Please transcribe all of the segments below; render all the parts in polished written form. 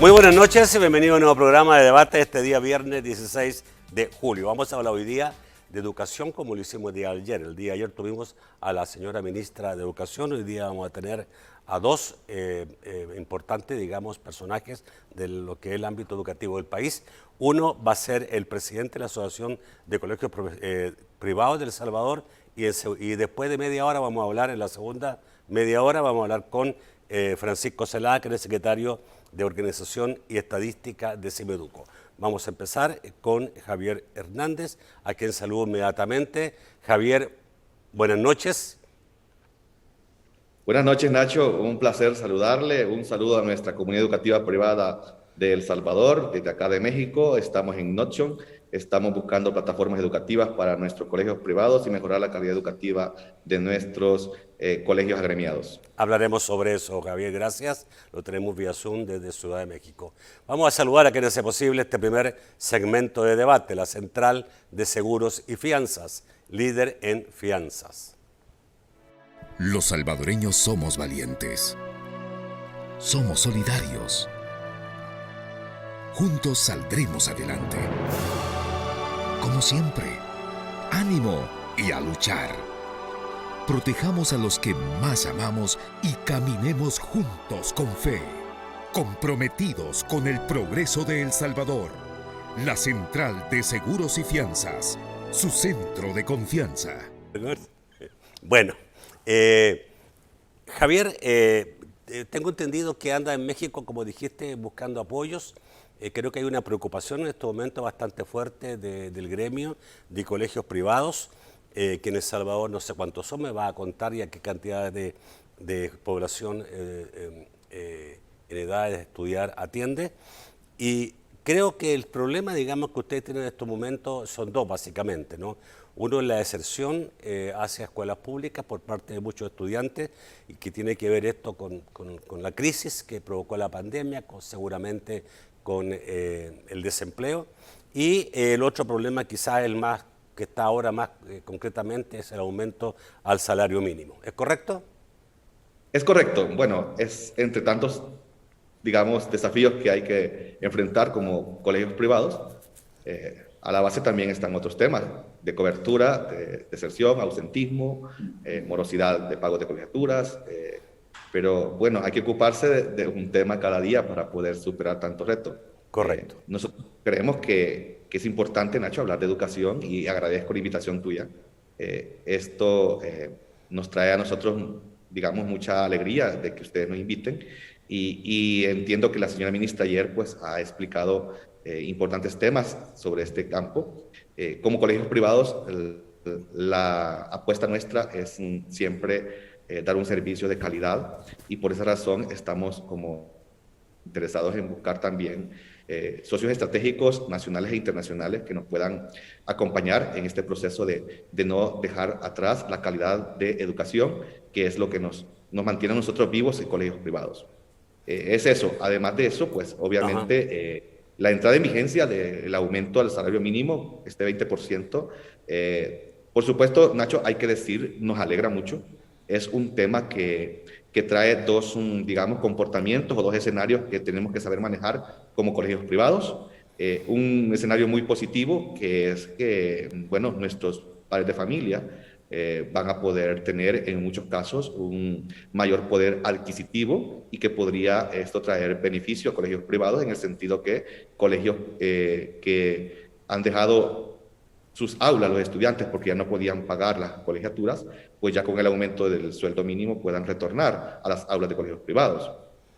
Muy buenas noches y bienvenido a un nuevo programa de debate este día viernes 16 de julio. Vamos a hablar hoy día de educación como lo hicimos el día de ayer. El día de ayer tuvimos a la señora ministra de Educación, hoy día vamos a tener a dos importantes, digamos, personajes de lo que es el ámbito educativo del país. Uno va a ser el presidente de la Asociación de Colegios Privados de El Salvador y después de media hora vamos a hablar, en la segunda media hora vamos a hablar con Francisco Zelada, que es el secretario de Organización y Estadística de Cimeduco. Vamos a empezar con Javier Hernández, a quien saludo inmediatamente. Javier, buenas noches. Buenas noches, Nacho. Un placer saludarle. Un saludo a nuestra comunidad educativa privada de El Salvador, desde acá de México. Estamos en Notion. Estamos buscando plataformas educativas para nuestros colegios privados y mejorar la calidad educativa de nuestros colegios agremiados. Hablaremos sobre eso, Javier, gracias. Lo tenemos vía Zoom desde Ciudad de México. Vamos a saludar a quienes sea posible este primer segmento de debate, la Central de Seguros y Fianzas, líder en fianzas. Los salvadoreños somos valientes. Somos solidarios. Juntos saldremos adelante. Como siempre, ánimo y a luchar. Protejamos a los que más amamos y caminemos juntos con fe, comprometidos con el progreso de El Salvador. La Central de Seguros y Fianzas, su centro de confianza. Bueno, Javier, tengo entendido que anda en México, como dijiste, buscando apoyos. Creo que hay una preocupación en este momento bastante fuerte del gremio de colegios privados, que en El Salvador no sé cuántos son, me va a contar ya qué cantidad de población en edad de estudiar atiende. Y creo que el problema, digamos, que ustedes tienen en estos momentos son dos, básicamente, ¿no? Uno es la deserción hacia escuelas públicas por parte de muchos estudiantes y que tiene que ver esto con la crisis que provocó la pandemia, seguramente con el desempleo. Y el otro problema, quizás el más que está ahora más concretamente, es el aumento al salario mínimo. ¿Es correcto? Es correcto. Bueno, es entre tantos, digamos, desafíos que hay que enfrentar como colegios privados. A la base también están otros temas de cobertura, de deserción, ausentismo, morosidad de pago de colegiaturas. Pero bueno, hay que ocuparse de un tema cada día para poder superar tantos retos. Correcto. Nosotros creemos que es importante, Nacho, hablar de educación y agradezco la invitación tuya. Esto nos trae a nosotros, digamos, mucha alegría de que ustedes nos inviten y entiendo que la señora ministra ayer pues ha explicado importantes temas sobre este campo. Como colegios privados, la apuesta nuestra es siempre dar un servicio de calidad y por esa razón estamos como interesados en buscar también socios estratégicos nacionales e internacionales que nos puedan acompañar en este proceso de no dejar atrás la calidad de educación, que es lo que nos mantiene a nosotros vivos en colegios privados. Es eso. Además de eso, pues obviamente la entrada en vigencia del aumento al salario mínimo, este 20%, por supuesto, Nacho, hay que decir, nos alegra mucho. Es un tema que trae dos, digamos, comportamientos o dos escenarios que tenemos que saber manejar como colegios privados. Un escenario muy positivo, que es que, bueno, nuestros padres de familia van a poder tener en muchos casos un mayor poder adquisitivo y que podría esto traer beneficio a colegios privados en el sentido que colegios que han dejado sus aulas, los estudiantes, porque ya no podían pagar las colegiaturas, pues ya con el aumento del sueldo mínimo puedan retornar a las aulas de colegios privados.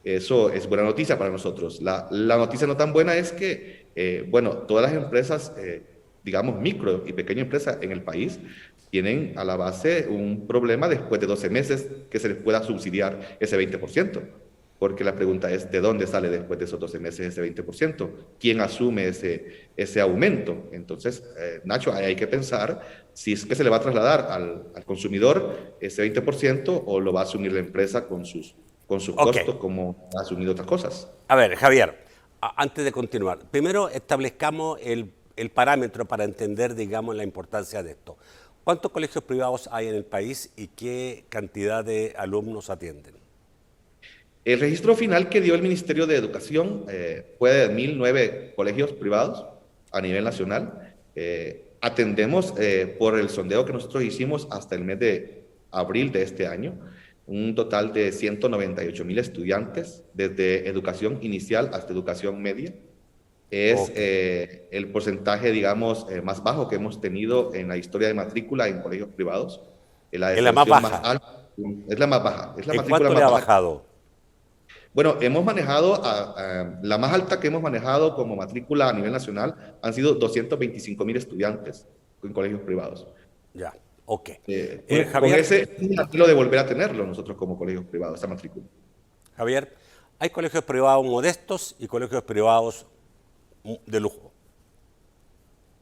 Eso es buena noticia para nosotros. La noticia no tan buena es que, bueno, todas las empresas, digamos, micro y pequeñas empresas en el país, tienen a la base un problema después de 12 meses que se les pueda subsidiar ese 20%. Porque la pregunta es, ¿de dónde sale después de esos 12 meses ese 20%? ¿Quién asume ese aumento? Entonces, Nacho, hay que pensar si es que se le va a trasladar al consumidor ese 20% o lo va a asumir la empresa con sus costos, como ha asumido otras cosas. A ver, Javier, antes de continuar, primero establezcamos el parámetro para entender, digamos, la importancia de esto. ¿Cuántos colegios privados hay en el país y qué cantidad de alumnos atienden? El registro final que dio el Ministerio de Educación fue de 1.009 colegios privados a nivel nacional. Atendemos por el sondeo que nosotros hicimos hasta el mes de abril de este año, un total de 198.000 estudiantes, desde educación inicial hasta educación media. Es el porcentaje, digamos, más bajo que hemos tenido en la historia de matrícula en colegios privados. Es la más baja. Más alta, es la más baja. Es la ¿En matrícula cuánto más le ha baja. bajado? Bueno, hemos manejado, la más alta que hemos manejado como matrícula a nivel nacional han sido 225.000 estudiantes en colegios privados. Ya, ok. Con Javier, ese lo de volver a tenerlo nosotros como colegios privados, esa matrícula. Javier, hay colegios privados modestos y colegios privados de lujo.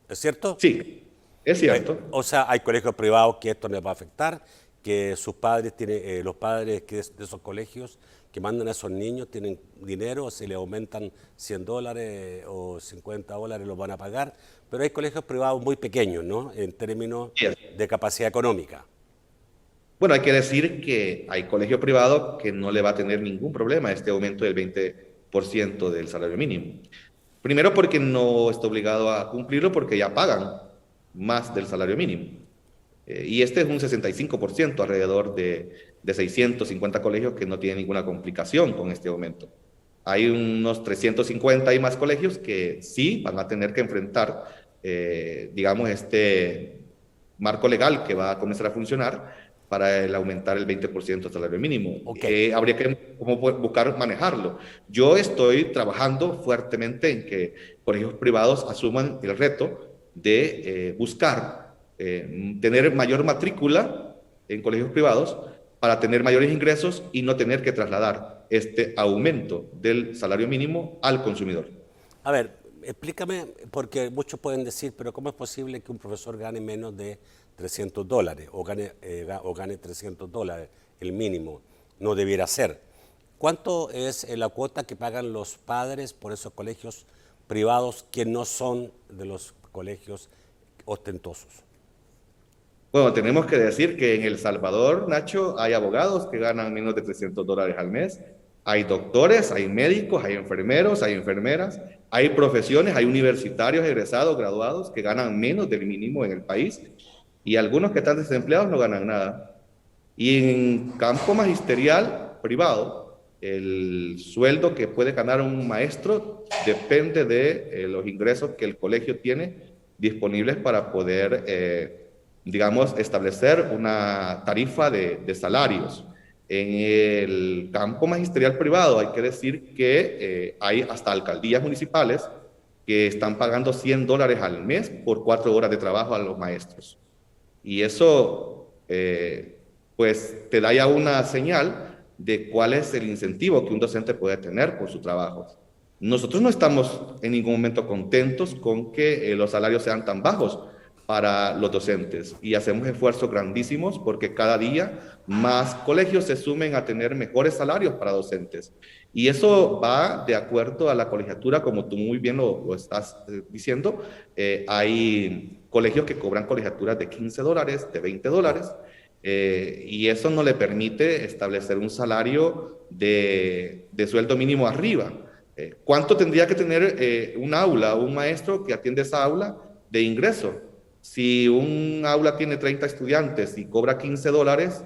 ¿Es cierto? Sí, es cierto. O sea, hay colegios privados que esto les va a afectar, que sus padres tienen, los padres de esos colegios que mandan a esos niños tienen dinero, si le aumentan $100 o $50 los van a pagar, pero hay colegios privados muy pequeños, ¿no? En términos de capacidad económica. Bueno, hay que decir que hay colegio privado que no le va a tener ningún problema este aumento del 20% del salario mínimo. Primero porque no está obligado a cumplirlo porque ya pagan más del salario mínimo. Y este es un 65%, alrededor de 650 colegios que no tienen ninguna complicación con este aumento. Hay unos 350 y más colegios que sí van a tener que enfrentar, digamos, este marco legal que va a comenzar a funcionar para el aumentar el 20% del salario mínimo. Habría que buscar manejarlo. Yo estoy trabajando fuertemente en que colegios privados asuman el reto de buscar tener mayor matrícula en colegios privados para tener mayores ingresos y no tener que trasladar este aumento del salario mínimo al consumidor. A ver, explícame, porque muchos pueden decir, pero ¿cómo es posible que un profesor gane menos de $300 o gane $300, el mínimo? No debiera ser. ¿Cuánto es la cuota que pagan los padres por esos colegios privados que no son de los colegios ostentosos? Bueno, tenemos que decir que en El Salvador, Nacho, hay abogados que ganan menos de $300 al mes, hay doctores, hay médicos, hay enfermeros, hay enfermeras, hay profesiones, hay universitarios egresados, graduados, que ganan menos del mínimo en el país, y algunos que están desempleados no ganan nada. Y en campo magisterial privado, el sueldo que puede ganar un maestro depende de los ingresos que el colegio tiene disponibles para poder digamos, establecer una tarifa de salarios. En el campo magisterial privado hay que decir que hay hasta alcaldías municipales que están pagando $100 al mes por 4 horas de trabajo a los maestros. Y eso, pues, te da ya una señal de cuál es el incentivo que un docente puede tener por su trabajo. Nosotros no estamos en ningún momento contentos con que los salarios sean tan bajos para los docentes y hacemos esfuerzos grandísimos porque cada día más colegios se sumen a tener mejores salarios para docentes. Y eso va de acuerdo a la colegiatura, como tú muy bien lo estás diciendo. Hay colegios que cobran colegiaturas de $15, de $20, y eso no le permite establecer un salario de sueldo mínimo arriba. ¿Cuánto tendría que tener un aula, un maestro que atiende esa aula de ingreso? Si un aula tiene 30 estudiantes y cobra $15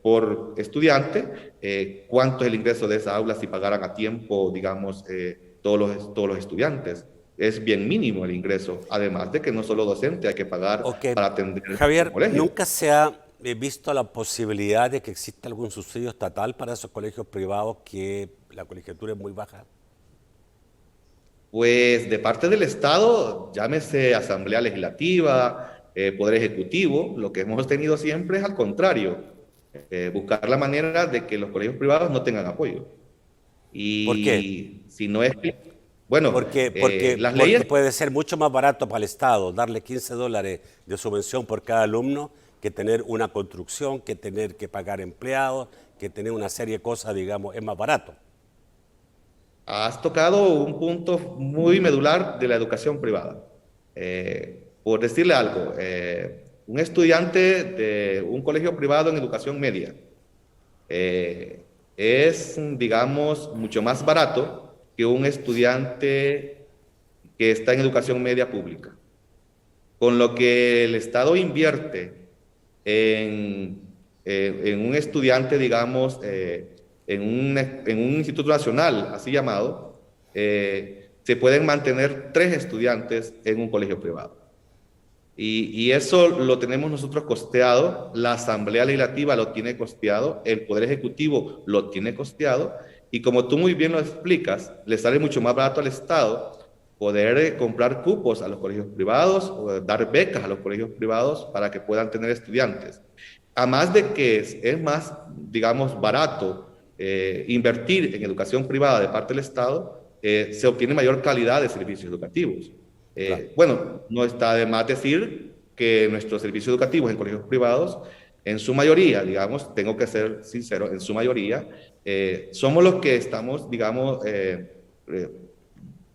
por estudiante, ¿cuánto es el ingreso de esa aula si pagaran a tiempo, digamos, todos los estudiantes? Es bien mínimo el ingreso, además de que no solo docente hay que pagar para atender. Javier, ¿nunca se ha visto la posibilidad de que exista algún subsidio estatal para esos colegios privados que la colegiatura es muy baja? Pues de parte del Estado, llámese Asamblea Legislativa, Poder Ejecutivo, lo que hemos tenido siempre es al contrario, buscar la manera de que los colegios privados no tengan apoyo. Y ¿por qué? Si no es... Bueno, porque las leyes... puede ser mucho más barato para el Estado darle $15 de subvención por cada alumno que tener una construcción, que tener que pagar empleados, que tener una serie de cosas, digamos, es más barato. Has tocado un punto muy medular de la educación privada. Por decirle algo, un estudiante de un colegio privado en educación media es, digamos, mucho más barato que un estudiante que está en educación media pública. Con lo que el Estado invierte en un estudiante, digamos, en un instituto nacional, así llamado, se pueden mantener 3 estudiantes en un colegio privado. Y eso lo tenemos nosotros costeado, la Asamblea Legislativa lo tiene costeado, el Poder Ejecutivo lo tiene costeado, y como tú muy bien lo explicas, le sale mucho más barato al Estado poder comprar cupos a los colegios privados o dar becas a los colegios privados para que puedan tener estudiantes. Además de que es más, digamos, barato invertir en educación privada de parte del Estado, se obtiene mayor calidad de servicios educativos. Claro. Bueno, no está de más decir que nuestros servicios educativos en colegios privados, en su mayoría, digamos, tengo que ser sincero, en su mayoría, somos los que estamos, digamos,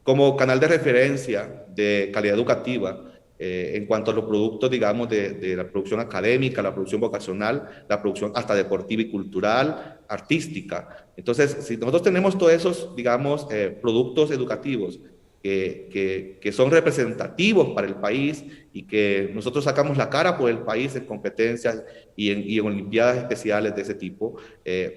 como canal de referencia de calidad educativa en cuanto a los productos, digamos, de la producción académica, la producción vocacional, la producción hasta deportiva y cultural, artística. Entonces, si nosotros tenemos todos esos, digamos, productos educativos que son representativos para el país y que nosotros sacamos la cara por el país en competencias y en olimpiadas especiales de ese tipo,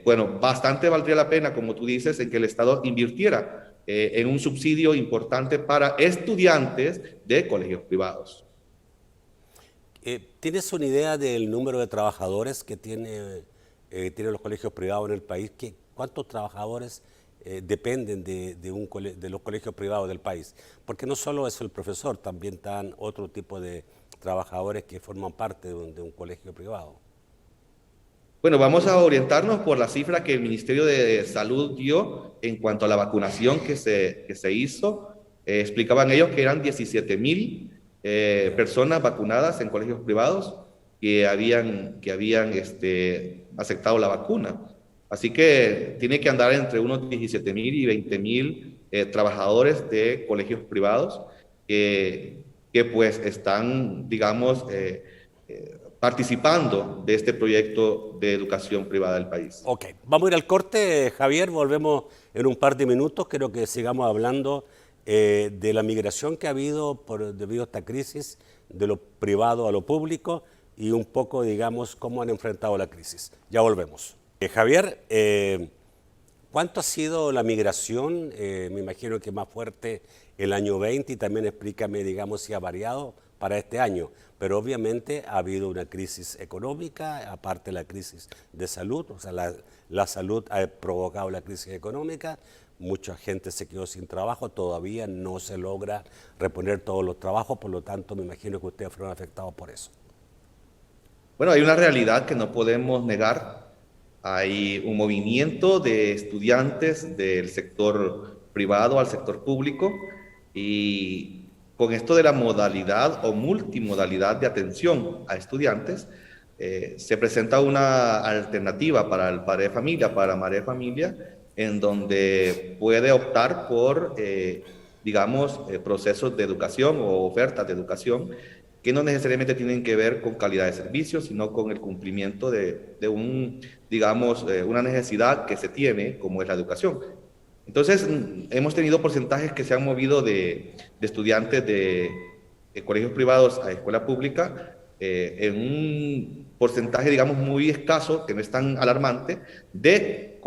bueno, bastante valdría la pena, como tú dices, en que el Estado invirtiera en un subsidio importante para estudiantes de colegios privados. ¿Tienes una idea del número de trabajadores que tienen los colegios privados en el país? ¿Cuántos trabajadores dependen de los colegios privados del país? Porque no solo es el profesor, también están otro tipo de trabajadores que forman parte de un colegio privado. Bueno, vamos a orientarnos por la cifra que el Ministerio de Salud dio en cuanto a la vacunación que se hizo. Explicaban ellos que eran 17,000 personas vacunadas en colegios privados que habían aceptado la vacuna. Así que tiene que andar entre unos 17,000 y 20,000 trabajadores de colegios privados que pues están, digamos, participando de este proyecto de educación privada del país. Ok, vamos a ir al corte, Javier, volvemos en un par de minutos. Quiero que sigamos hablando de la migración que ha habido debido a esta crisis, de lo privado a lo público y un poco, digamos, cómo han enfrentado la crisis. Ya volvemos. Javier, ¿cuánto ha sido la migración? Me imagino que más fuerte el año 20 y también explícame, digamos, si ha variado para este año. Pero obviamente ha habido una crisis económica, aparte de la crisis de salud, o sea, la salud ha provocado la crisis económica, mucha gente se quedó sin trabajo, todavía no se logra reponer todos los trabajos, por lo tanto me imagino que ustedes fueron afectados por eso. Bueno, hay una realidad que no podemos negar. Hay un movimiento de estudiantes del sector privado al sector público y con esto de la modalidad o multimodalidad de atención a estudiantes, se presenta una alternativa para el padre de familia, para la madre de familia, en donde puede optar por, digamos, procesos de educación o ofertas de educación que no necesariamente tienen que ver con calidad de servicios, sino con el cumplimiento de digamos, una necesidad que se tiene, como es la educación. Entonces, hemos tenido porcentajes que se han movido de estudiantes de colegios privados a escuela pública, en un porcentaje, digamos, muy escaso, que no es tan alarmante, de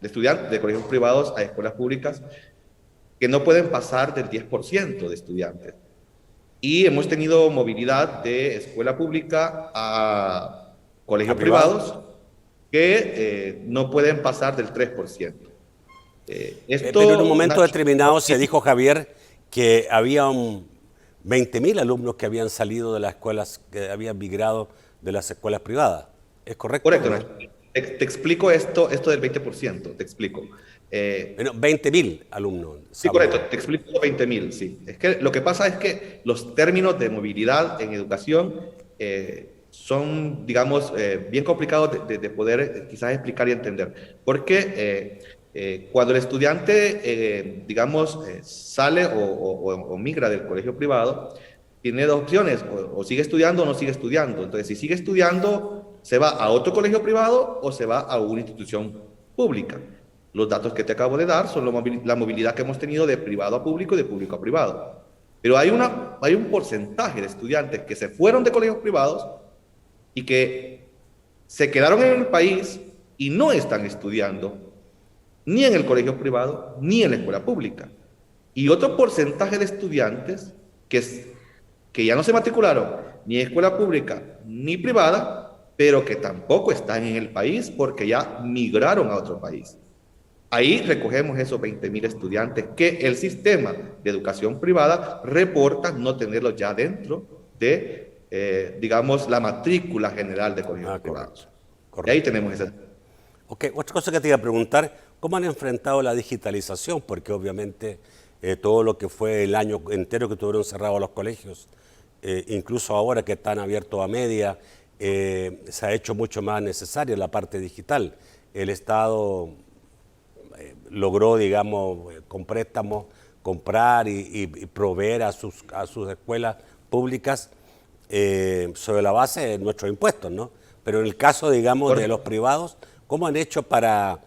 estudiantes de colegios privados a escuelas públicas, que no pueden pasar del 10% de estudiantes. Y hemos tenido movilidad de escuela pública a colegios privados que no pueden pasar del 3%. Pero en un momento determinado se dijo, Javier, que había 20,000 alumnos que habían salido de las escuelas, que habían migrado de las escuelas privadas. ¿Es correcto? Correcto. ¿No? Te explico esto del 20%, te explico. Bueno, 20,000 alumnos. Sí, correcto, te explico 20,000, sí. Es que lo que pasa es que los términos de movilidad en educación son, digamos, bien complicados de poder quizás explicar y entender. Porque cuando el estudiante, digamos, sale o migra del colegio privado, tiene dos opciones, o sigue estudiando o no sigue estudiando. Entonces, si sigue estudiando, ¿Se va a otro colegio privado o se va a una institución pública? Los datos que te acabo de dar son la movilidad que hemos tenido de privado a público y de público a privado. Pero hay un porcentaje de estudiantes que se fueron de colegios privados y que se quedaron en el país y no están estudiando ni en el colegio privado ni en la escuela pública. Y otro porcentaje de estudiantes que ya no se matricularon ni en escuela pública ni privada, pero que tampoco están en el país porque ya migraron a otro país. Ahí recogemos esos 20.000 estudiantes que el sistema de educación privada reporta no tenerlos ya dentro de, digamos, la matrícula general de colegios privados. Correcto. Y ahí tenemos ese. Ok, otra cosa que te iba a preguntar, ¿cómo han enfrentado la digitalización? Porque obviamente todo lo que fue el año entero que tuvieron cerrados los colegios, incluso ahora que están abiertos a media, se ha hecho mucho más necesaria la parte digital. El Estado logró, digamos, con préstamos, comprar y proveer a sus escuelas públicas sobre la base de nuestros impuestos, ¿no? Pero en el caso, digamos, de los privados, ¿cómo han hecho para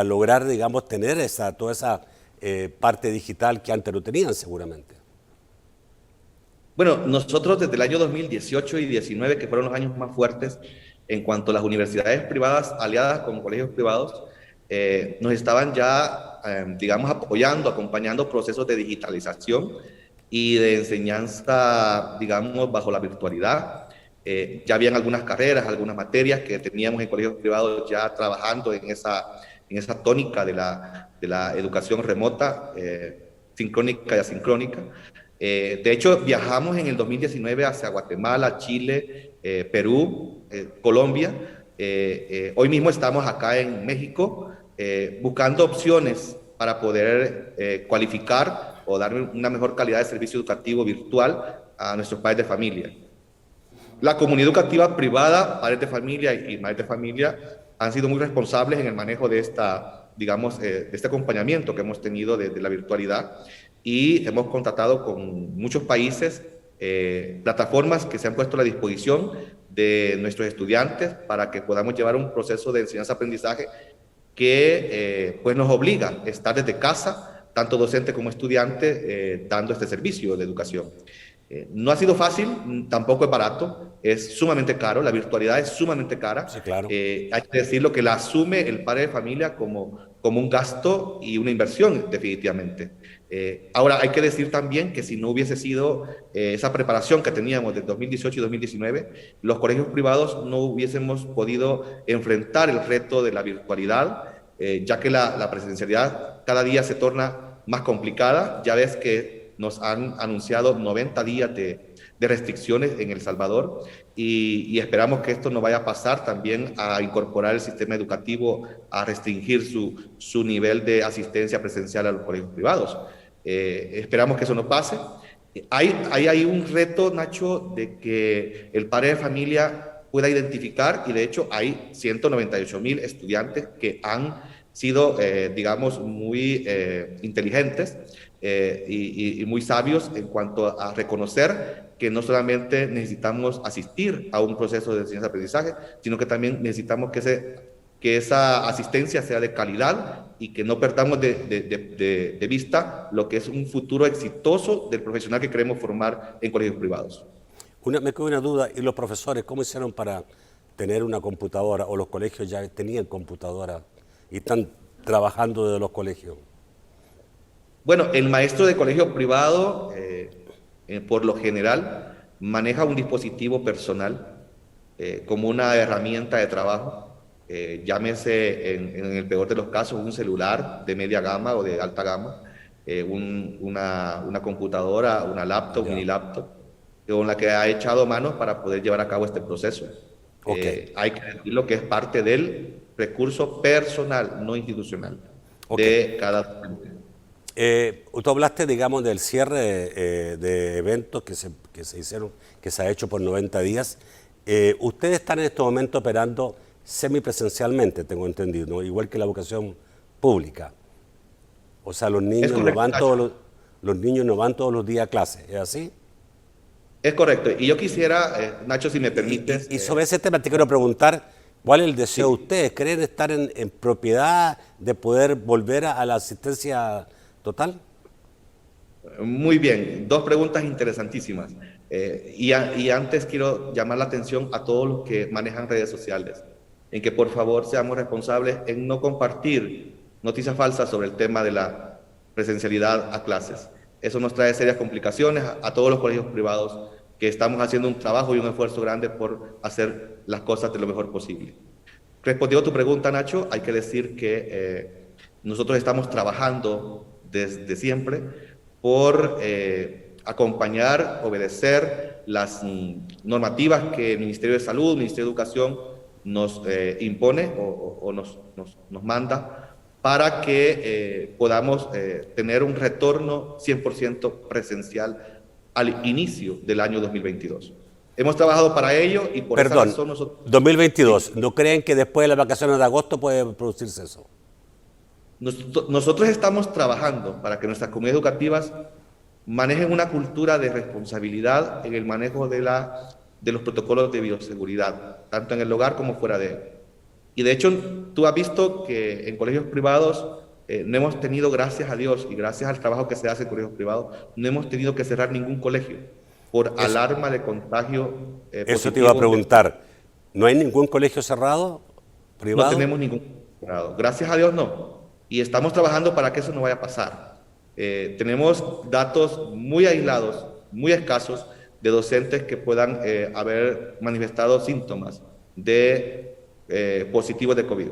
lograr, digamos, tener toda esa parte digital que antes no tenían seguramente? Bueno, nosotros desde el año 2018 y 2019, que fueron los años más fuertes en cuanto a las universidades privadas aliadas con colegios privados, nos estaban ya, digamos, apoyando, acompañando procesos de digitalización y de enseñanza, digamos, bajo la virtualidad. Ya habían algunas carreras, algunas materias que teníamos en colegios privados ya trabajando en esa tónica de la educación remota, sincrónica y asincrónica. De hecho, viajamos en el 2019 hacia Guatemala, Chile, Perú, Colombia. Hoy mismo estamos acá en México buscando opciones para poder cualificar o dar una mejor calidad de servicio educativo virtual a nuestros padres de familia. La comunidad educativa privada, padres de familia y madres de familia, han sido muy responsables en el manejo de digamos, de este acompañamiento que hemos tenido de la virtualidad, y hemos contratado con muchos países plataformas que se han puesto a la disposición de nuestros estudiantes para que podamos llevar un proceso de enseñanza-aprendizaje que pues nos obliga a estar desde casa, tanto docente como estudiante, dando este servicio de educación. No ha sido fácil, tampoco es barato, es sumamente caro, la virtualidad es sumamente cara. Sí, claro. Hay que decirlo que la asume el padre de familia como un gasto y una inversión, definitivamente. Ahora, hay que decir también que si no hubiese sido esa preparación que teníamos del 2018 y 2019, los colegios privados no hubiésemos podido enfrentar el reto de la virtualidad, ya que la presencialidad cada día se torna más complicada. Ya ves que nos han anunciado 90 días de restricciones en El Salvador y esperamos que esto no vaya a pasar también a incorporar el sistema educativo, a restringir su nivel de asistencia presencial a los colegios privados. Esperamos que eso no pase. Hay un reto, Nacho, de que el padre de familia pueda identificar, y de hecho hay 198,000 estudiantes que han sido, digamos, muy inteligentes y muy sabios en cuanto a reconocer que no solamente necesitamos asistir a un proceso de enseñanza-aprendizaje, sino que también necesitamos que esa asistencia sea de calidad y que no perdamos de vista lo que es un futuro exitoso del profesional que queremos formar en colegios privados. Me queda una duda, ¿y los profesores cómo hicieron para tener una computadora? ¿O los colegios ya tenían computadora y están trabajando desde los colegios? Bueno, el maestro de colegio privado, por lo general, maneja un dispositivo personal como una herramienta de trabajo. Llámese en el peor de los casos un celular de media gama o de alta gama, una computadora, una laptop, mini laptop, con la que ha echado manos para poder llevar a cabo este proceso. Okay. Hay que decirlo que es parte del recurso personal, no institucional, de cada docente. Tú hablaste, digamos, del cierre de eventos que se hicieron, que se ha hecho por 90 días. Ustedes están en este momento operando semipresencialmente, tengo entendido, ¿no? Igual que la educación pública. O sea, los niños no van todos los días a clase, ¿es así? Es correcto. Y yo quisiera, Nacho, si me permites... Y sobre ese tema te quiero preguntar, ¿cuál es el deseo de ustedes? ¿Creen estar en propiedad de poder volver a la asistencia total? Muy bien, dos preguntas interesantísimas. Y antes quiero llamar la atención a todos los que manejan redes sociales, en que por favor seamos responsables en no compartir noticias falsas sobre el tema de la presencialidad a clases. Eso nos trae serias complicaciones a todos los colegios privados que estamos haciendo un trabajo y un esfuerzo grande por hacer las cosas de lo mejor posible. Respondiendo a tu pregunta, Nacho, hay que decir que nosotros estamos trabajando desde siempre por acompañar, obedecer las normativas que el Ministerio de Salud, el Ministerio de Educación nos impone o nos manda para que podamos tener un retorno 100% presencial al inicio del año 2022. Hemos trabajado para ello y por esa razón nosotros... 2022, ¿no creen que después de las vacaciones de agosto puede producirse eso? Nosotros estamos trabajando para que nuestras comunidades educativas manejen una cultura de responsabilidad en el manejo de los protocolos de bioseguridad, tanto en el hogar como fuera de él. Y de hecho, tú has visto que en colegios privados no hemos tenido, gracias a Dios y gracias al trabajo que se hace en colegios privados, no hemos tenido que cerrar ningún colegio por alarma de contagio Eso te iba a preguntar. ¿No hay ningún colegio cerrado, privado? No tenemos ningún cerrado. Gracias a Dios no. Y estamos trabajando para que eso no vaya a pasar. Tenemos datos muy aislados, muy escasos, de docentes que puedan haber manifestado síntomas de positivos de COVID.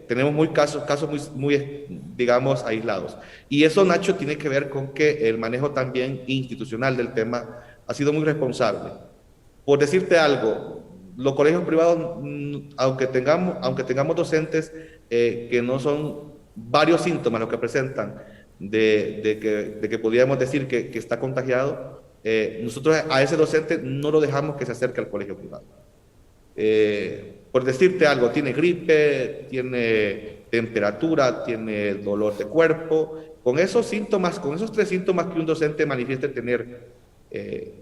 Tenemos casos muy, digamos, aislados. Y eso, Nacho, tiene que ver con que el manejo también institucional del tema ha sido muy responsable. Por decirte algo, los colegios privados, aunque tengamos docentes que no son varios síntomas los que presentan de que podríamos decir que está contagiado, nosotros a ese docente no lo dejamos que se acerque al colegio privado. Por decirte algo, tiene gripe, tiene temperatura, tiene dolor de cuerpo, con esos síntomas, con esos 3 síntomas que un docente manifieste tener,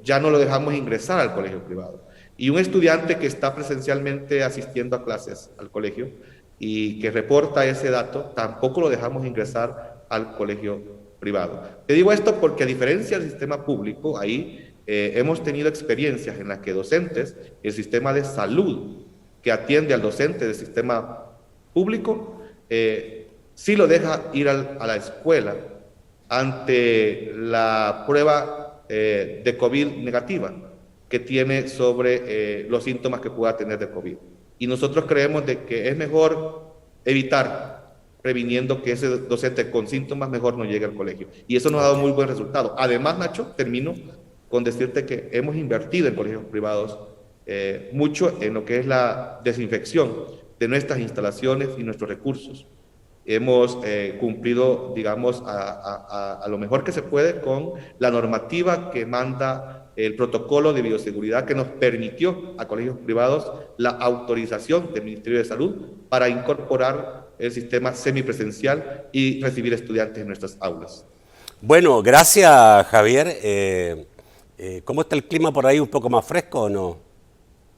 ya no lo dejamos ingresar al colegio privado. Y un estudiante que está presencialmente asistiendo a clases al colegio y que reporta ese dato, tampoco lo dejamos ingresar al colegio privado. Te digo esto porque, a diferencia del sistema público, ahí hemos tenido experiencias en las que docentes, el sistema de salud que atiende al docente del sistema público, sí lo deja ir a la escuela ante la prueba de COVID negativa que tiene sobre los síntomas que pueda tener de COVID. Y nosotros creemos de que es mejor evitar, previniendo que ese docente con síntomas mejor no llegue al colegio. Y eso nos ha dado muy buen resultado. Además, Nacho, termino con decirte que hemos invertido en colegios privados mucho en lo que es la desinfección de nuestras instalaciones y nuestros recursos. Hemos cumplido, digamos, a lo mejor que se puede con la normativa que manda el protocolo de bioseguridad que nos permitió a colegios privados la autorización del Ministerio de Salud para incorporar el sistema semipresencial y recibir estudiantes en nuestras aulas. Bueno, gracias, Javier. ¿Cómo está el clima por ahí? ¿Un poco más fresco o no?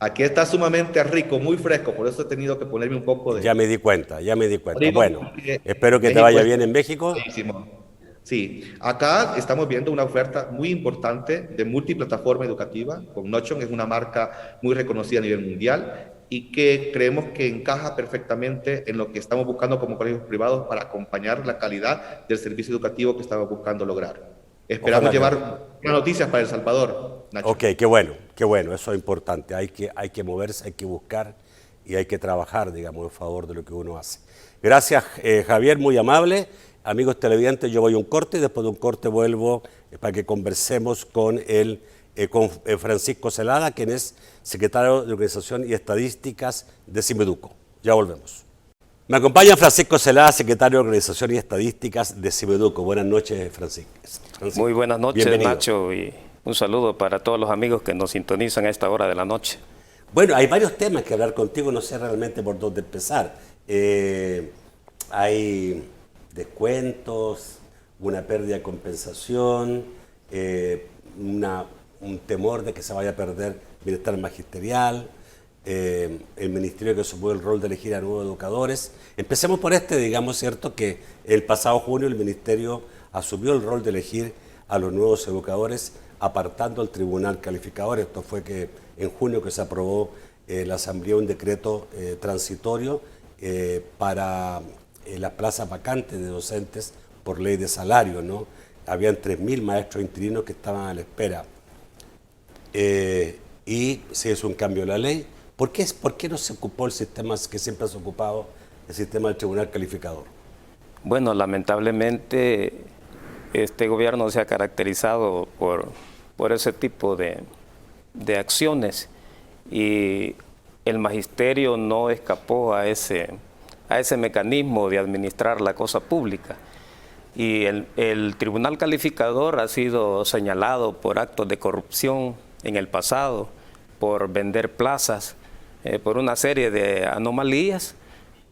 Aquí está sumamente rico, muy fresco, por eso he tenido que ponerme un poco de... Ya me di cuenta. Rico, bueno, espero que te vaya bien en México. Sí, acá estamos viendo una oferta muy importante de multiplataforma educativa, con Notion, es una marca muy reconocida a nivel mundial y que creemos que encaja perfectamente en lo que estamos buscando como colegios privados para acompañar la calidad del servicio educativo que estamos buscando lograr. Esperamos llevar buenas noticias para El Salvador, Nacho. Ok, qué bueno, eso es importante. Hay que moverse, hay que buscar y hay que trabajar, digamos, en favor de lo que uno hace. Gracias, Javier, muy amable. Amigos televidentes, yo voy a un corte y después de un corte vuelvo para que conversemos con Francisco Zelada, quien es secretario de Organización y Estadísticas de Cimeduco. Ya volvemos. Me acompaña Francisco Zelada, secretario de Organización y Estadísticas de Cimeduco. Buenas noches, Francisco. Muy buenas noches, bienvenido. Nacho, y un saludo para todos los amigos que nos sintonizan a esta hora de la noche. Bueno, hay varios temas que hablar contigo, no sé realmente por dónde empezar. Hay descuentos, una pérdida de compensación, una un temor de que se vaya a perder bienestar magisterial, el ministerio que asumió el rol de elegir a nuevos educadores. Empecemos por digamos, ¿cierto? Que el pasado junio el ministerio asumió el rol de elegir a los nuevos educadores apartando al tribunal calificador. Esto fue que en junio que se aprobó la Asamblea un decreto transitorio para las plazas vacantes de docentes por ley de salario, ¿no? Habían 3.000 maestros interinos que estaban a la espera. Y se hizo un cambio de la ley. ¿Por qué no se ocupó el sistema que siempre se ha ocupado, el sistema del tribunal calificador? Bueno, lamentablemente este gobierno se ha caracterizado por ese tipo de acciones y el magisterio no escapó a ese mecanismo de administrar la cosa pública. Y el tribunal calificador ha sido señalado por actos de corrupción en el pasado, por vender plazas, por una serie de anomalías,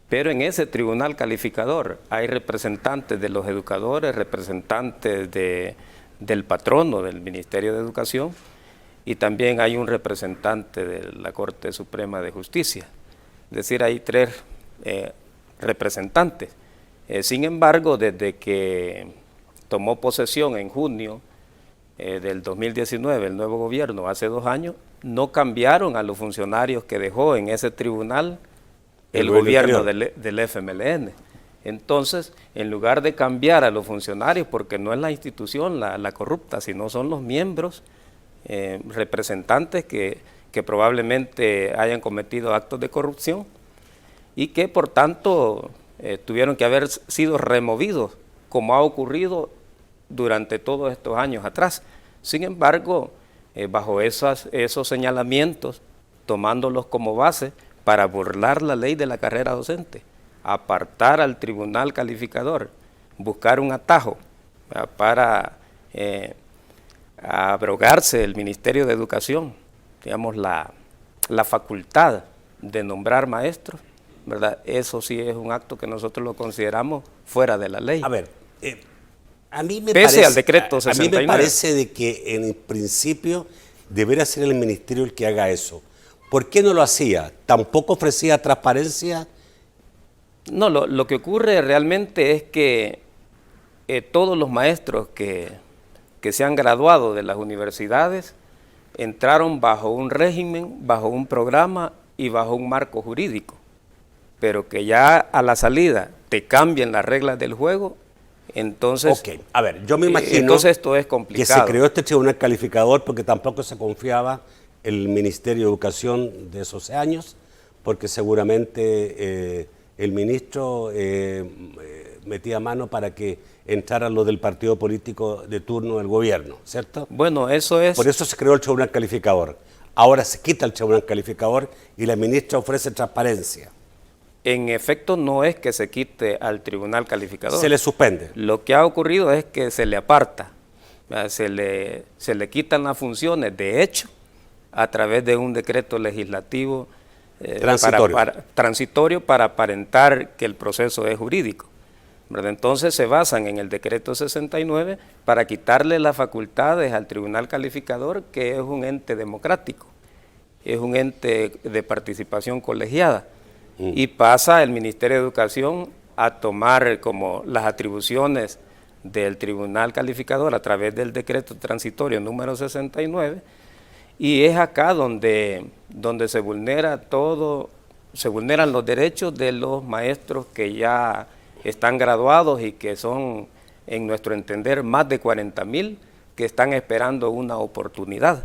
pero en ese tribunal calificador hay representantes de los educadores, representantes del patrono del Ministerio de Educación y también hay un representante de la Corte Suprema de Justicia. Es decir, hay 3 representantes. Sin embargo, desde que tomó posesión en junio del 2019 el nuevo gobierno, hace 2 años, no cambiaron a los funcionarios que dejó en ese tribunal el gobierno del FMLN. Entonces, en lugar de cambiar a los funcionarios, porque no es la institución la corrupta, sino son los miembros, representantes que probablemente hayan cometido actos de corrupción y que por tanto tuvieron que haber sido removidos, como ha ocurrido durante todos estos años atrás. Sin embargo, bajo esos señalamientos, tomándolos como base para burlar la ley de la carrera docente, apartar al tribunal calificador, buscar un atajo para abrogarse el Ministerio de Educación, digamos, la facultad de nombrar maestros, ¿verdad? Eso sí es un acto que nosotros lo consideramos fuera de la ley. A ver, a mí me Pese parece, al decreto 69. A mí me parece de que en principio debería ser el ministerio el que haga eso. ¿Por qué no lo hacía? ¿Tampoco ofrecía transparencia? No, lo que ocurre realmente es que todos los maestros que se han graduado de las universidades entraron bajo un régimen, bajo un programa y bajo un marco jurídico, pero que ya a la salida te cambien las reglas del juego, entonces... Ok, a ver, yo me imagino entonces esto es complicado. Que se creó este tribunal calificador porque tampoco se confiaba el Ministerio de Educación de esos años, porque seguramente el ministro metía mano para que entrara lo del partido político de turno del gobierno, ¿cierto? Bueno, eso es... Por eso se creó el tribunal calificador. Ahora se quita el tribunal calificador y la ministra ofrece transparencia. En efecto, no es que se quite al tribunal calificador. Se le suspende. Lo que ha ocurrido es que se le aparta, se le quitan las funciones, de hecho, a través de un decreto legislativo transitorio para aparentar que el proceso es jurídico, ¿verdad? Entonces se basan en el decreto 69 para quitarle las facultades al tribunal calificador, que es un ente democrático, es un ente de participación colegiada, y pasa el Ministerio de Educación a tomar como las atribuciones del tribunal calificador a través del decreto transitorio número 69, y es acá donde se vulneran los derechos de los maestros que ya están graduados y que son, en nuestro entender, más de 40.000 que están esperando una oportunidad.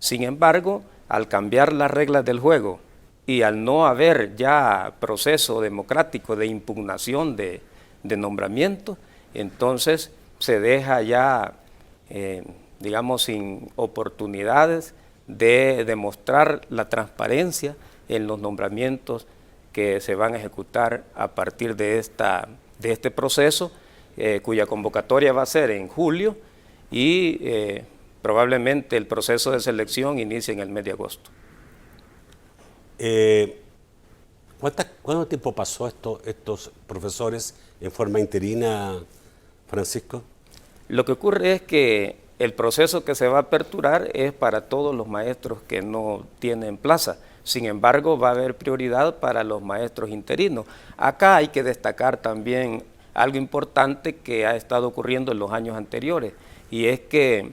Sin embargo, al cambiar las reglas del juego y al no haber ya proceso democrático de impugnación de nombramiento, entonces se deja ya, digamos, sin oportunidades de demostrar la transparencia en los nombramientos que se van a ejecutar a partir de este proceso, cuya convocatoria va a ser en julio y probablemente el proceso de selección inicie en el mes de agosto. ¿Cuánto tiempo pasó estos profesores en forma interina, Francisco? Lo que ocurre es que el proceso que se va a aperturar es para todos los maestros que no tienen plaza. Sin embargo, va a haber prioridad para los maestros interinos. Acá hay que destacar también algo importante que ha estado ocurriendo en los años anteriores, y es que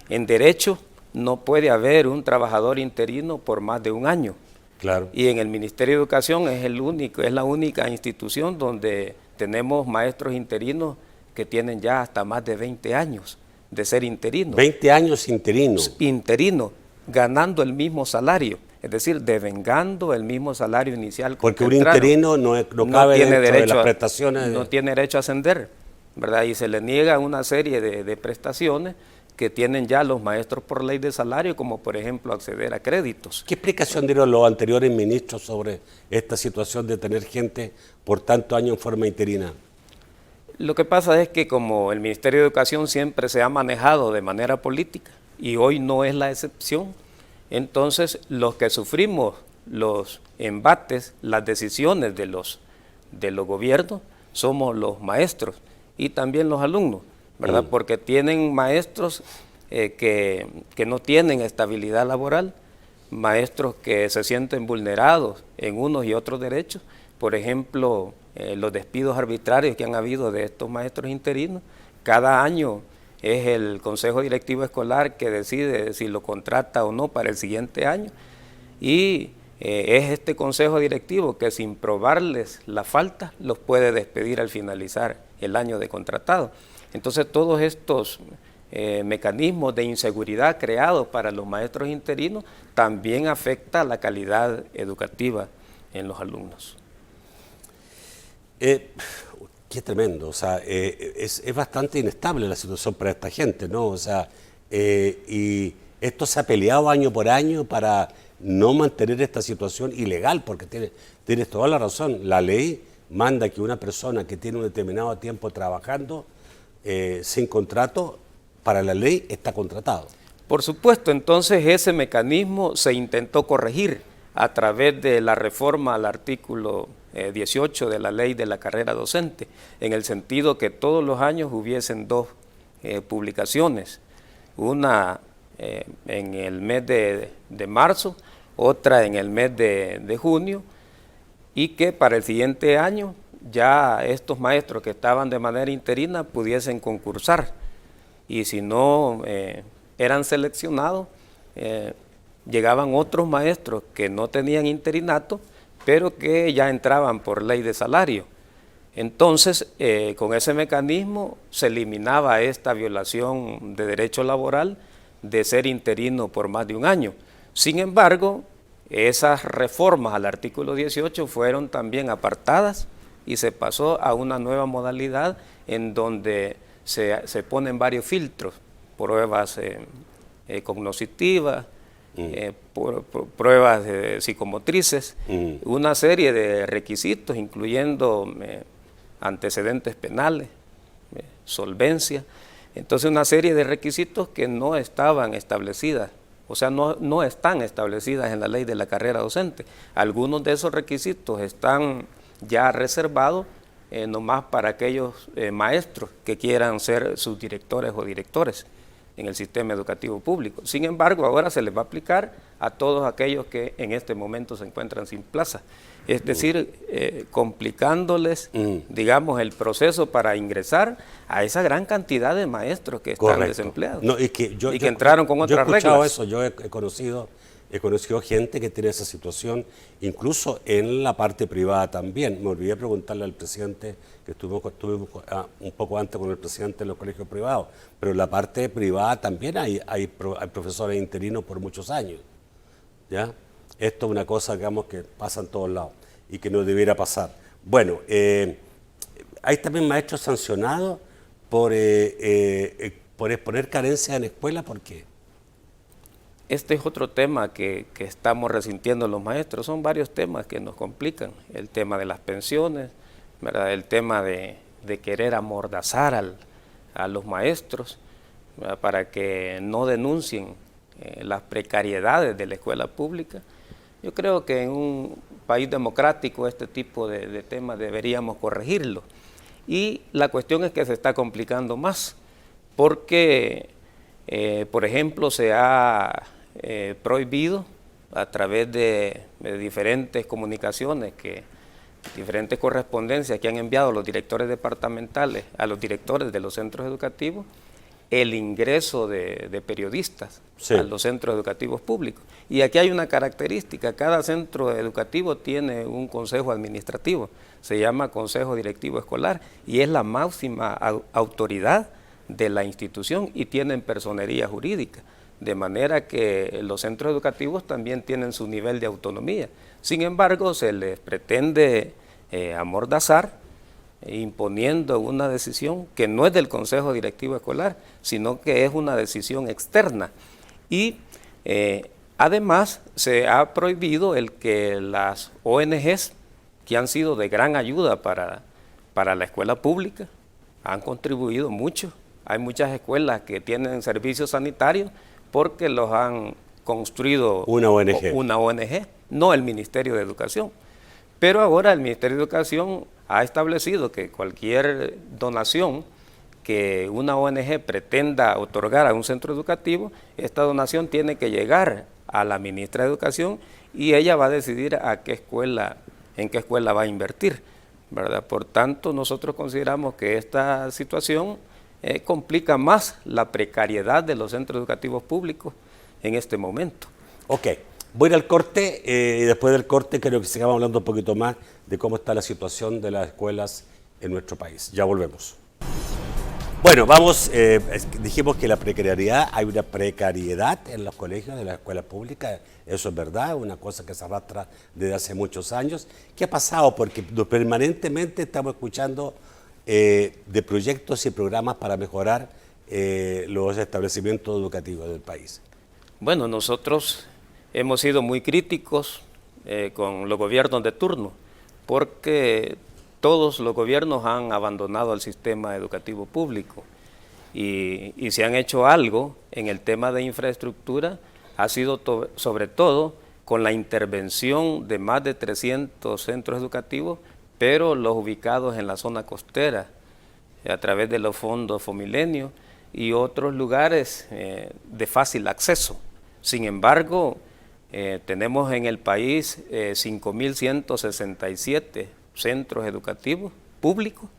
en derecho no puede haber un trabajador interino por más de un año. Claro. Y en el Ministerio de Educación es la única institución donde tenemos maestros interinos que tienen ya hasta más de 20 años de ser interinos. 20 años interinos. Interinos, ganando el mismo salario, es decir, devengando el mismo salario inicial. Porque un interino no cabe tiene dentro derecho de las prestaciones. No tiene derecho a ascender, ¿verdad? Y se le niega una serie de prestaciones que tienen ya los maestros por ley de salario, como por ejemplo acceder a créditos. ¿Qué explicación dieron los anteriores ministros sobre esta situación de tener gente por tantos años en forma interina? Lo que pasa es que como el Ministerio de Educación siempre se ha manejado de manera política, y hoy no es la excepción, entonces los que sufrimos los embates, las decisiones de los gobiernos, somos los maestros y también los alumnos, ¿verdad? Porque tienen maestros que no tienen estabilidad laboral, maestros que se sienten vulnerados en unos y otros derechos. Por ejemplo, los despidos arbitrarios que han habido de estos maestros interinos. Cada año es el Consejo Directivo Escolar que decide si lo contrata o no para el siguiente año, y es este Consejo Directivo que, sin probarles la falta, los puede despedir al finalizar el año de contratado. Entonces todos estos mecanismos de inseguridad creados para los maestros interinos también afecta la calidad educativa en los alumnos. Qué tremendo, o sea, es bastante inestable la situación para esta gente, ¿no? O sea, y esto se ha peleado año por año para no mantener esta situación ilegal, porque tienes toda la razón, la ley manda que una persona que tiene un determinado tiempo trabajando sin contrato, para la ley está contratado. Por supuesto, entonces ese mecanismo se intentó corregir a través de la reforma al artículo 18 de la ley de la carrera docente, en el sentido que todos los años hubiesen dos publicaciones, una en el mes de marzo, otra en el mes de junio, y que para el siguiente año ya estos maestros que estaban de manera interina pudiesen concursar, y si no eran seleccionados, llegaban otros maestros que no tenían interinato, pero que ya entraban por ley de salario. Entonces, con ese mecanismo se eliminaba esta violación de derecho laboral de ser interino por más de un año. Sin embargo, esas reformas al artículo 18 fueron también apartadas y se pasó a una nueva modalidad en donde se ponen varios filtros, pruebas cognitivas, pruebas psicomotrices, una serie de requisitos incluyendo antecedentes penales, solvencia. Entonces una serie de requisitos que no estaban establecidas, o sea, no están establecidas en la ley de la carrera docente. Algunos de esos requisitos están ya reservados nomás para aquellos maestros que quieran ser subdirectores o directores en el sistema educativo público. Sin embargo, ahora se les va a aplicar a todos aquellos que en este momento se encuentran sin plaza. Es decir, complicándoles, digamos, el proceso para ingresar a esa gran cantidad de maestros que están desempleados. No, y que entraron con otras reglas. Yo he escuchado eso, yo he conocido gente que tiene esa situación, incluso en la parte privada también. Me olvidé preguntarle al presidente, que estuve un poco antes con el presidente de los colegios privados, pero en la parte privada también hay profesores interinos por muchos años, ¿ya? Esto es una cosa, digamos, que pasa en todos lados y que no debiera pasar. Bueno, hay también maestros sancionados por exponer carencias en escuela. ¿Por qué? Este es otro tema que estamos resintiendo los maestros. Son varios temas que nos complican. El tema de las pensiones, ¿verdad? El tema de querer amordazar a los maestros, ¿verdad? Para que no denuncien las precariedades de la escuela pública. Yo creo que en un país democrático este tipo de temas deberíamos corregirlo. Y la cuestión es que se está complicando más, porque Por ejemplo, se ha prohibido a través de diferentes comunicaciones, diferentes correspondencias que han enviado los directores departamentales a los directores de los centros educativos, el ingreso de periodistas a los centros educativos públicos. Y aquí hay una característica: cada centro educativo tiene un consejo administrativo, se llama Consejo Directivo Escolar, y es la máxima autoridad de la institución y tienen personería jurídica, de manera que los centros educativos también tienen su nivel de autonomía. Sin embargo, se les pretende amordazar, imponiendo una decisión que no es del Consejo Directivo Escolar, sino que es una decisión externa. Y además se ha prohibido el que las ONGs, que han sido de gran ayuda para la escuela pública, han contribuido mucho. Hay muchas escuelas que tienen servicios sanitarios porque los han construido una ONG, no el Ministerio de Educación. Pero ahora el Ministerio de Educación ha establecido que cualquier donación que una ONG pretenda otorgar a un centro educativo, esta donación tiene que llegar a la ministra de Educación y ella va a decidir en qué escuela va a invertir, ¿verdad? Por tanto, nosotros consideramos que esta situación complica más la precariedad de los centros educativos públicos en este momento. Ok, voy a ir al corte y después del corte creo que sigamos hablando un poquito más de cómo está la situación de las escuelas en nuestro país. Ya volvemos. Bueno, dijimos que la precariedad, hay una precariedad en los colegios de las escuelas públicas, eso es verdad, una cosa que se arrastra desde hace muchos años. ¿Qué ha pasado? Porque permanentemente estamos escuchando de proyectos y programas para mejorar los establecimientos educativos del país. Bueno, nosotros hemos sido muy críticos con los gobiernos de turno, porque todos los gobiernos han abandonado el sistema educativo público y si han hecho algo en el tema de infraestructura, ha sido sobre todo con la intervención de más de 300 centros educativos, pero los ubicados en la zona costera, a través de los fondos Fomilenio y otros lugares de fácil acceso. Sin embargo, tenemos en el país 5.167 centros educativos públicos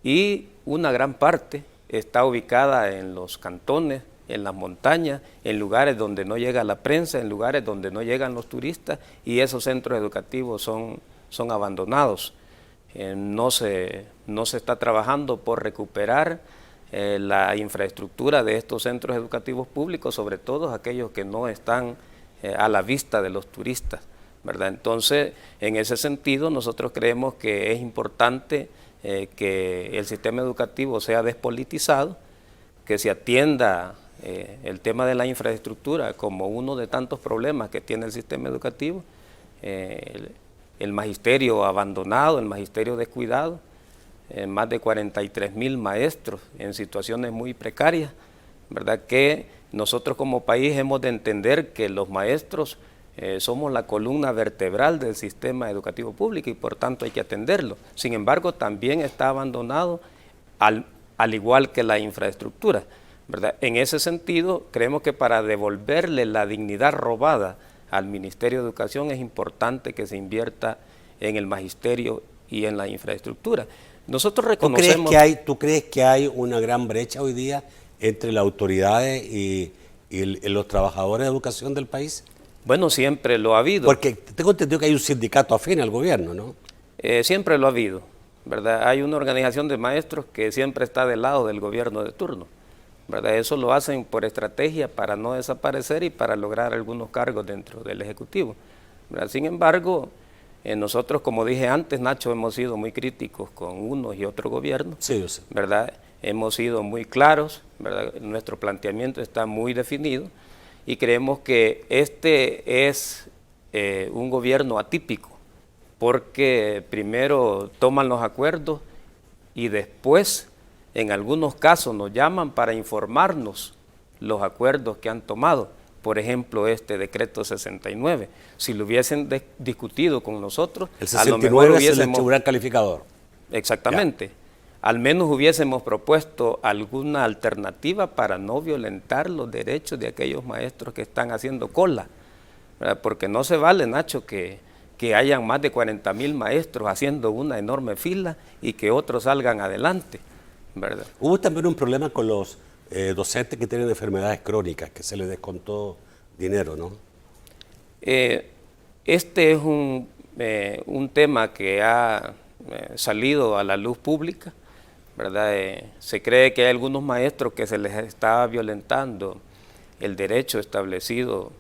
y una gran parte está ubicada en los cantones, en las montañas, en lugares donde no llega la prensa, en lugares donde no llegan los turistas, y esos centros educativos son abandonados. No se está trabajando por recuperar la infraestructura de estos centros educativos públicos, sobre todo aquellos que no están a la vista de los turistas, ¿verdad? Entonces, en ese sentido, nosotros creemos que es importante que el sistema educativo sea despolitizado, que se atienda el tema de la infraestructura como uno de tantos problemas que tiene el sistema educativo, el magisterio abandonado, el magisterio descuidado, más de 43.000 maestros en situaciones muy precarias, ¿verdad? Que nosotros como país hemos de entender que los maestros somos la columna vertebral del sistema educativo público y por tanto hay que atenderlo. Sin embargo, también está abandonado al igual que la infraestructura, ¿verdad? En ese sentido, creemos que para devolverle la dignidad robada al Ministerio de Educación es importante que se invierta en el magisterio y en la infraestructura. Nosotros reconocemos... ¿Tú crees que hay una gran brecha hoy día entre las autoridades y los trabajadores de educación del país? Bueno, siempre lo ha habido. Porque tengo entendido que hay un sindicato afín al gobierno, ¿no? Siempre lo ha habido, ¿verdad? Hay una organización de maestros que siempre está del lado del gobierno de turno, ¿verdad? Eso lo hacen por estrategia para no desaparecer y para lograr algunos cargos dentro del Ejecutivo, ¿verdad? Sin embargo, nosotros, como dije antes, Nacho, hemos sido muy críticos con unos y otros gobiernos, sí, yo sé, ¿verdad? Hemos sido muy claros, ¿verdad? Nuestro planteamiento está muy definido y creemos que este es un gobierno atípico, porque primero toman los acuerdos y después, en algunos casos, nos llaman para informarnos los acuerdos que han tomado. Por ejemplo, este decreto 69. Si lo hubiesen discutido con nosotros, el 69 es el tribunal calificador. Exactamente. Ya. al menos hubiésemos propuesto alguna alternativa para no violentar los derechos de aquellos maestros que están haciendo cola, ¿verdad? Porque no se vale, Nacho, que hayan más de 40,000 maestros haciendo una enorme fila y que otros salgan adelante, ¿verdad? Hubo también un problema con los docentes que tienen enfermedades crónicas, que se les descontó dinero, ¿no? Este es un tema que ha salido a la luz pública, ¿verdad? Se cree que hay algunos maestros que se les está violentando el derecho establecido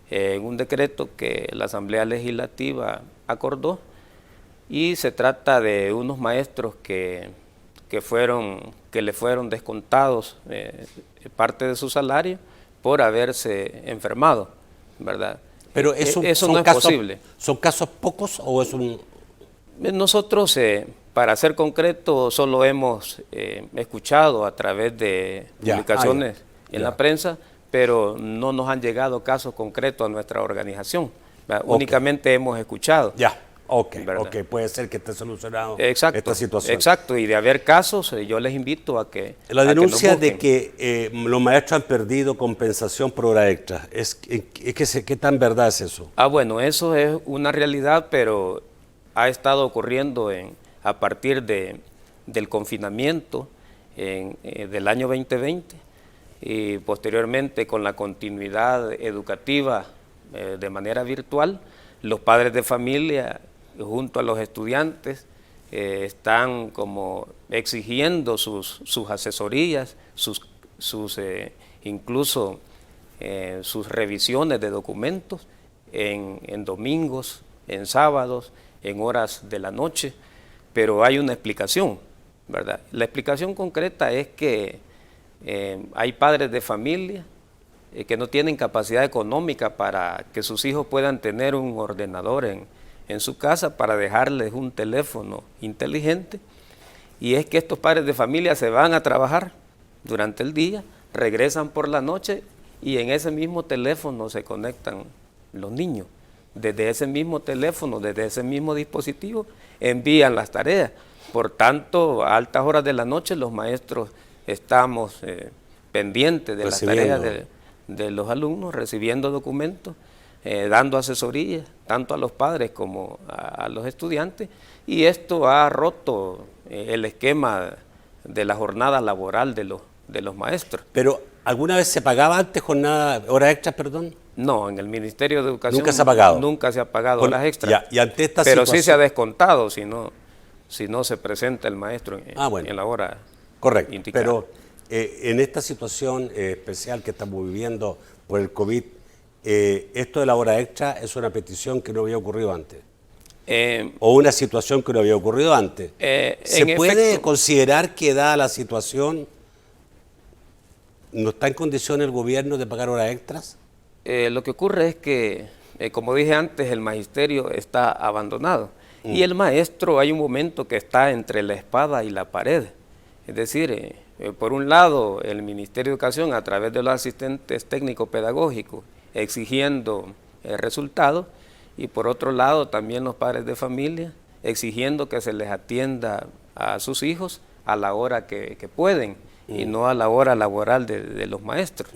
en un decreto que la Asamblea Legislativa acordó, y se trata de unos maestros que le fueron descontados parte de su salario por haberse enfermado, ¿verdad? Pero eso no es posible. ¿Son casos pocos o es un...? Nosotros, para ser concreto, solo hemos escuchado a través de publicaciones en la prensa, pero no nos han llegado casos concretos a nuestra organización. Únicamente hemos escuchado. Ok, puede ser que esté solucionado esta situación. Exacto, y de haber casos, yo les invito a que la denuncia de que los maestros han perdido compensación por hora extra, ¿qué tan verdad es eso? Bueno, eso es una realidad, pero ha estado ocurriendo a partir del confinamiento del año 2020 y posteriormente con la continuidad educativa de manera virtual. Los padres de familia junto a los estudiantes están como exigiendo sus asesorías, incluso sus revisiones de documentos en domingos, en sábados, en horas de la noche, pero hay una explicación, ¿verdad? La explicación concreta es que hay padres de familia que no tienen capacidad económica para que sus hijos puedan tener un ordenador en su casa para dejarles un teléfono inteligente, y es que estos padres de familia se van a trabajar durante el día, regresan por la noche y en ese mismo teléfono se conectan los niños. Desde ese mismo teléfono, desde ese mismo dispositivo, envían las tareas. Por tanto, a altas horas de la noche los maestros estamos pendientes de las tareas de los alumnos, recibiendo documentos, dando asesoría, tanto a los padres como a los estudiantes, y esto ha roto el esquema de la jornada laboral de los maestros. Pero, ¿alguna vez se pagaba antes horas extras, perdón? No, en el Ministerio de Educación nunca se ha pagado. Nunca se ha pagado horas extras. Y ante esta pero situación... sí se ha descontado si no se presenta el maestro en la hora correcto, indicada. Pero en esta situación especial que estamos viviendo por el COVID, esto de la hora extra es una petición que no había ocurrido antes. O una situación que no había ocurrido antes. ¿Se puede considerar que dada la situación no está en condiciones el gobierno de pagar horas extras? Lo que ocurre es que, como dije antes, el magisterio está abandonado. Y el maestro, hay un momento que está entre la espada y la pared. Es decir, por un lado, el Ministerio de Educación, a través de los asistentes técnico-pedagógicos, exigiendo resultados, y por otro lado, también los padres de familia, exigiendo que se les atienda a sus hijos a la hora que pueden, y no a la hora laboral de los maestros.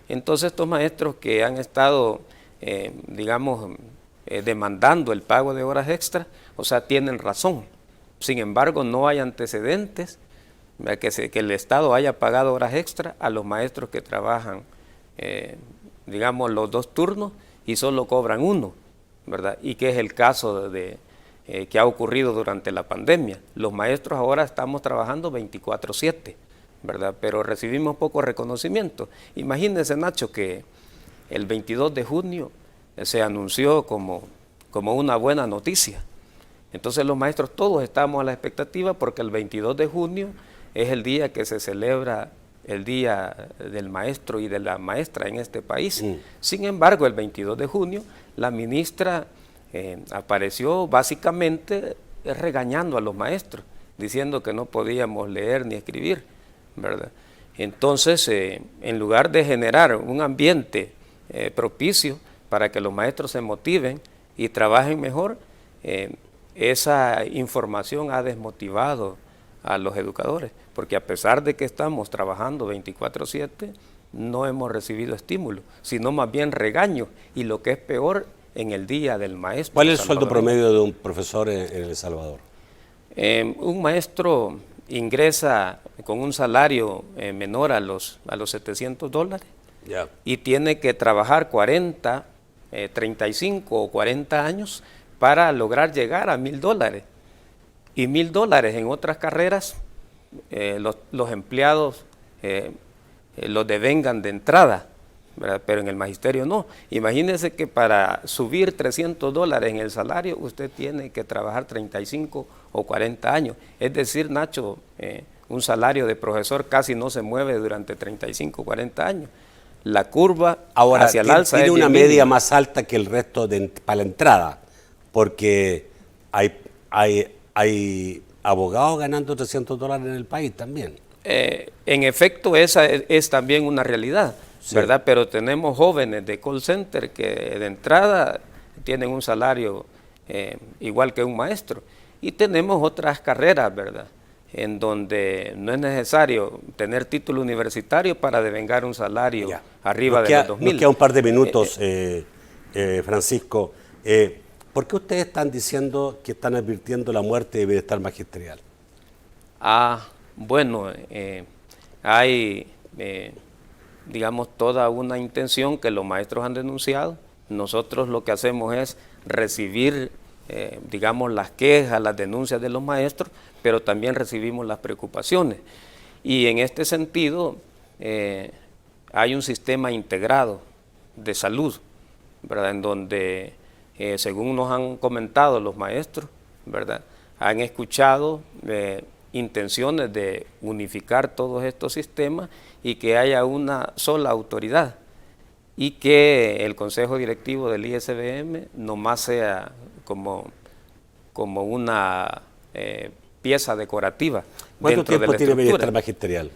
Entonces, estos maestros que han estado, demandando el pago de horas extras, o sea, tienen razón. Sin embargo, no hay antecedentes que el Estado haya pagado horas extras a los maestros que trabajan, los 2 turnos y solo cobran 1, ¿verdad? Y que es el caso que ha ocurrido durante la pandemia. Los maestros ahora estamos trabajando 24/7, ¿verdad? Pero recibimos poco reconocimiento. Imagínense, Nacho, que el 22 de junio se anunció como una buena noticia. Entonces los maestros todos estamos a la expectativa porque el 22 de junio es el día que se celebra el Día del Maestro y de la Maestra en este país. Sin embargo, el 22 de junio la ministra apareció básicamente regañando a los maestros, diciendo que no podíamos leer ni escribir, ¿verdad? Entonces, en lugar de generar un ambiente propicio para que los maestros se motiven y trabajen mejor, esa información ha desmotivado a los educadores, porque a pesar de que estamos trabajando 24/7, no hemos recibido estímulo, sino más bien regaño, y lo que es peor, en el Día del Maestro. ¿Cuál es el sueldo promedio de un profesor en El Salvador? Un maestro ingresa con un salario menor a los $700 Ya. y tiene que trabajar 40, 35 o 40 años para lograr llegar a $1,000. Y $1,000 en otras carreras, los empleados los devengan de entrada, ¿verdad? Pero en el magisterio no. Imagínense que para subir $300 en el salario, usted tiene que trabajar 35 o 40 años. Es decir, Nacho, un salario de profesor casi no se mueve durante 35 o 40 años. La curva Ahora, hacia el alza tiene es una bien media mínima. más alta que el resto para la entrada, porque hay abogados ganando $300 en el país también. En efecto, esa es también una realidad, Sí. ¿verdad? Pero tenemos jóvenes de call center que de entrada tienen un salario igual que un maestro. Y tenemos otras carreras, ¿verdad?, en donde no es necesario tener título universitario para devengar un salario Ya. arriba Nos de queda, los 2,000. Nos queda un par de minutos, Francisco. ¿Por qué ustedes están diciendo que están advirtiendo la muerte de bienestar magisterial? Bueno, hay, digamos, toda una intención que los maestros han denunciado. Nosotros lo que hacemos es recibir, digamos, las quejas, las denuncias de los maestros, pero también recibimos las preocupaciones. Y en este sentido, hay un sistema integrado de salud, ¿verdad?, en donde, según nos han comentado los maestros, ¿verdad?, han escuchado intenciones de unificar todos estos sistemas y que haya una sola autoridad, y que el Consejo Directivo del ISBM nomás sea como una pieza decorativa. ¿Cuánto dentro de tiempo la tiene estructura. bienestar magisterial?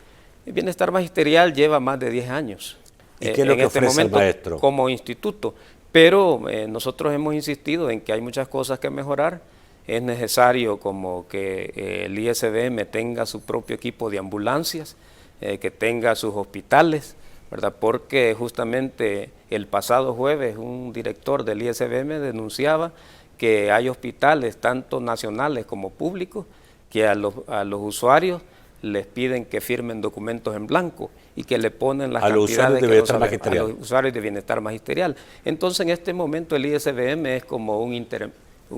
El bienestar magisterial lleva más de 10 años. ¿Y qué es lo que ofrece el maestro? Como instituto, pero nosotros hemos insistido en que hay muchas cosas que mejorar. Es necesario como que el ISBM tenga su propio equipo de ambulancias, que tenga sus hospitales, ¿verdad? Porque justamente el pasado jueves un director del ISBM denunciaba que hay hospitales, tanto nacionales como públicos, que a los usuarios les piden que firmen documentos en blanco y que le ponen las A los usuarios cantidades de que bienestar no saben, magisterial. a los usuarios de bienestar magisterial. Entonces, en este momento el ISBM es como un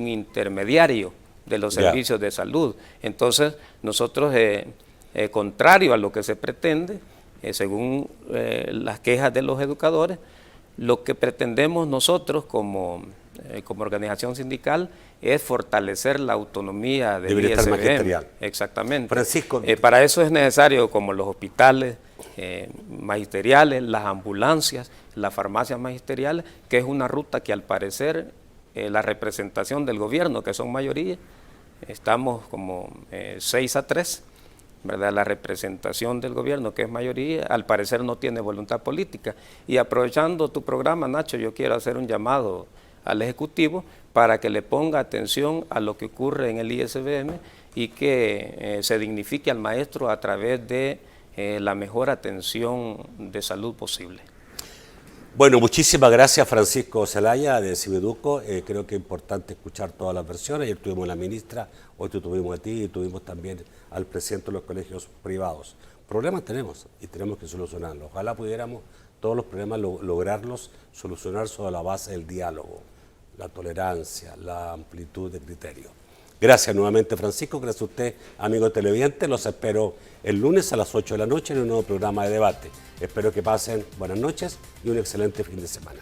intermediario de los Ya. servicios de salud. Entonces, nosotros, contrario a lo que se pretende, según las quejas de los educadores, lo que pretendemos nosotros como organización sindical es fortalecer la autonomía del De bienestar ISBM. magisterial. Exactamente. Francisco. Para eso es necesario como los hospitales magisteriales, las ambulancias, las farmacias magisteriales, que es una ruta que al parecer la representación del gobierno, que son mayoría, estamos como 6-3, ¿verdad? La representación del gobierno, que es mayoría, al parecer no tiene voluntad política. Y aprovechando tu programa, Nacho, yo quiero hacer un llamado al Ejecutivo para que le ponga atención a lo que ocurre en el ISBM y que se dignifique al maestro a través de la mejor atención de salud posible. Bueno, muchísimas gracias, Francisco Zelaya de Cibeduco. Creo que es importante escuchar todas las versiones. Ayer tuvimos a la ministra, hoy te tuvimos a ti y tuvimos también al presidente de los colegios privados. Problemas tenemos y tenemos que solucionarlos. Ojalá pudiéramos todos los problemas lograrlos solucionar sobre la base del diálogo, la tolerancia, la amplitud de criterio. Gracias nuevamente, Francisco. Gracias a usted, amigo televidente. Los espero el lunes a las 8 de la noche en un nuevo programa de debate. Espero que pasen buenas noches y un excelente fin de semana.